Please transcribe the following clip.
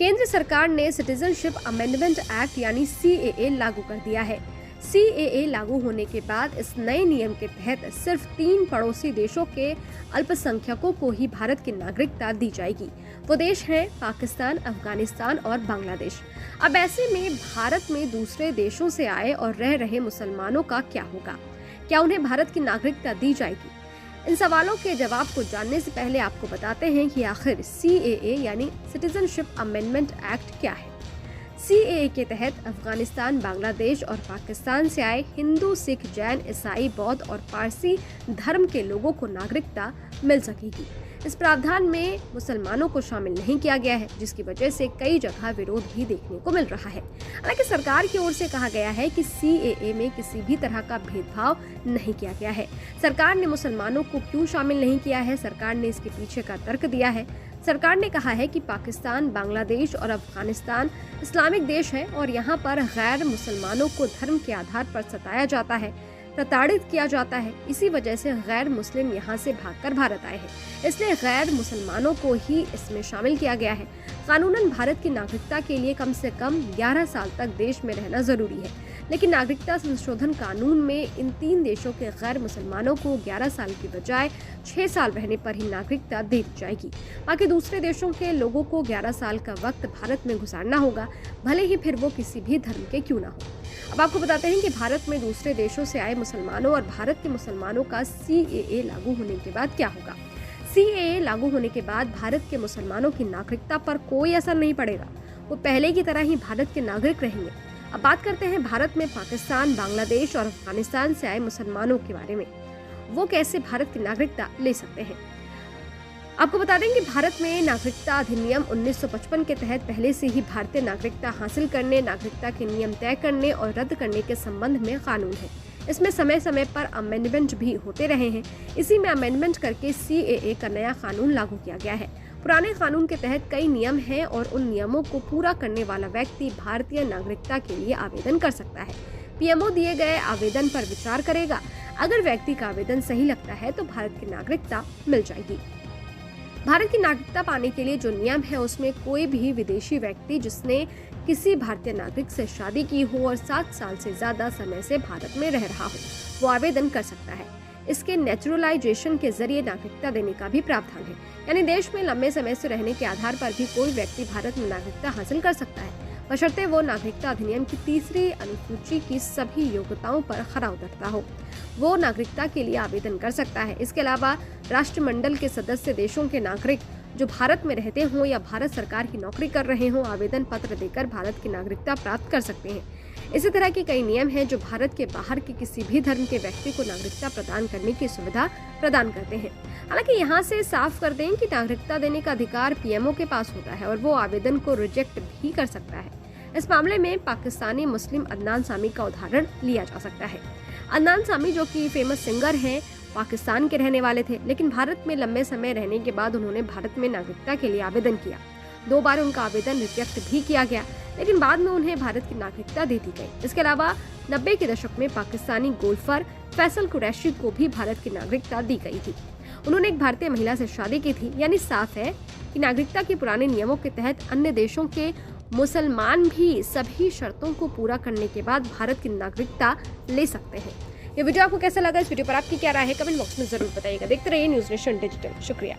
केंद्र सरकार ने सिटीजनशिप अमेंडमेंट एक्ट यानी CAA लागू कर दिया है। CAA लागू होने के बाद इस नए नियम के तहत सिर्फ 3 पड़ोसी देशों के अल्पसंख्यकों को ही भारत की नागरिकता दी जाएगी। वो देश हैं पाकिस्तान, अफगानिस्तान और बांग्लादेश। अब ऐसे में भारत में दूसरे देशों से आए और रह रहे मुसलमानों का क्या होगा? क्या उन्हें भारत की नागरिकता दी जाएगी? इन सवालों के जवाब को जानने से पहले आपको बताते हैं कि आखिर CAA यानी सिटीजनशिप अमेंडमेंट एक्ट क्या है। CAA के तहत अफगानिस्तान, बांग्लादेश और पाकिस्तान से आए हिंदू, सिख, जैन, ईसाई, बौद्ध और पारसी धर्म के लोगों को नागरिकता मिल सकेगी। इस प्रावधान में मुसलमानों को शामिल नहीं किया गया है, जिसकी वजह से कई जगह विरोध भी देखने को मिल रहा है। हालांकि सरकार की ओर से कहा गया है कि CAA में किसी भी तरह का भेदभाव नहीं किया गया है। सरकार ने मुसलमानों को क्यों शामिल नहीं किया है, सरकार ने इसके पीछे का तर्क दिया है। सरकार ने कहा है कि पाकिस्तान, बांग्लादेश और अफगानिस्तान इस्लामिक देश है और यहाँ पर गैर मुसलमानों को धर्म के आधार पर सताया जाता है, प्रताड़ित किया जाता है। इसी वजह से गैर मुस्लिम यहाँ से भागकर भारत आए हैं, इसलिए गैर मुसलमानों को ही इसमें शामिल किया गया है। कानूनन भारत की नागरिकता के लिए कम से कम 11 साल तक देश में रहना जरूरी है, लेकिन नागरिकता संशोधन कानून में इन 3 देशों के गैर मुसलमानों को 11 साल की बजाय 6 साल रहने पर ही नागरिकता दे दी जाएगी। बाकी दूसरे देशों के लोगों को 11 साल का वक्त भारत में गुजारना होगा, भले ही फिर वो किसी भी धर्म के क्यों ना हो। अब आपको बताते हैं कि भारत में दूसरे देशों से आए मुसलमानों और भारत के मुसलमानों का CAA लागू होने के बाद क्या होगा। CAA लागू होने के बाद भारत के मुसलमानों की नागरिकता पर कोई असर नहीं पड़ेगा, वो पहले की तरह ही भारत के नागरिक रहेंगे। अब बात करते हैं भारत में पाकिस्तान, बांग्लादेश और अफगानिस्तान से आए मुसलमानों के बारे में। वो कैसे भारत की नागरिकता ले सकते हैं? आपको बता दें कि भारत में नागरिकता अधिनियम 1955 के तहत पहले से ही भारतीय नागरिकता हासिल करने, नागरिकता के नियम तय करने और रद्द करने के संबंध में कानून है। इसमें समय समय पर अमेंडमेंट भी होते रहे हैं। इसी में अमेंडमेंट करके CAA का नया कानून लागू किया गया है। पुराने कानून के तहत कई नियम हैं और उन नियमों को पूरा करने वाला व्यक्ति भारतीय नागरिकता के लिए आवेदन कर सकता है। PMO दिए गए आवेदन पर विचार करेगा। अगर व्यक्ति का आवेदन सही लगता है तो भारत की नागरिकता मिल जाएगी। भारत की नागरिकता पाने के लिए जो नियम है उसमें कोई भी विदेशी व्यक्ति जिसने किसी भारतीय नागरिक से शादी की हो और 7 साल से ज्यादा समय से भारत में रह रहा हो, वो आवेदन कर सकता है। इसके नेचुरलाइजेशन के जरिए नागरिकता देने का भी प्रावधान है, यानी देश में लंबे समय से रहने के आधार पर भी कोई व्यक्ति भारत में नागरिकता हासिल कर सकता है, बशर्ते वो नागरिकता अधिनियम की 3री अनुसूची की सभी योग्यताओं पर खरा उतरता हो। वो नागरिकता के लिए आवेदन कर सकता है। इसके अलावा राष्ट्रमंडल के सदस्य देशों के नागरिक जो भारत में रहते हों या भारत सरकार की नौकरी कर रहे हों, आवेदन पत्र देकर भारत की नागरिकता प्राप्त कर सकते हैं। इसी तरह के कई नियम हैं जो भारत के बाहर के किसी भी धर्म के व्यक्ति को नागरिकता प्रदान करने की सुविधा प्रदान करते हैं। हालांकि यहाँ से साफ कर दें कि नागरिकता देने का अधिकार PMO के पास होता है और वो आवेदन को रिजेक्ट भी कर सकता है। इस मामले में पाकिस्तानी मुस्लिम अदनान सामी का उदाहरण लिया जा सकता है। अदनान सामी जो कि फेमस सिंगर हैं, पाकिस्तान के रहने वाले थे, लेकिन भारत में लंबे समय रहने के बाद उन्होंने भारत में नागरिकता के लिए आवेदन किया। 2 बार उनका आवेदन रिजेक्ट भी किया गया, लेकिन बाद में उन्हें भारत की नागरिकता दे दी गई। इसके अलावा 90 के दशक में पाकिस्तानी गोल्फर फैसल कुरैशी को भी भारत की नागरिकता दी गई थी। उन्होंने एक भारतीय महिला से शादी की थी, यानी साफ है कि नागरिकता के पुराने नियमों के तहत अन्य देशों के मुसलमान भी सभी शर्तों को पूरा करने के बाद भारत की नागरिकता ले सकते हैं। ये वीडियो आपको कैसा लगा? इस वीडियो पर आपकी क्या राय है? कमेंट बॉक्स में जरूर बताइएगा। देखते रहिए न्यूज़ नेशन डिजिटल। शुक्रिया।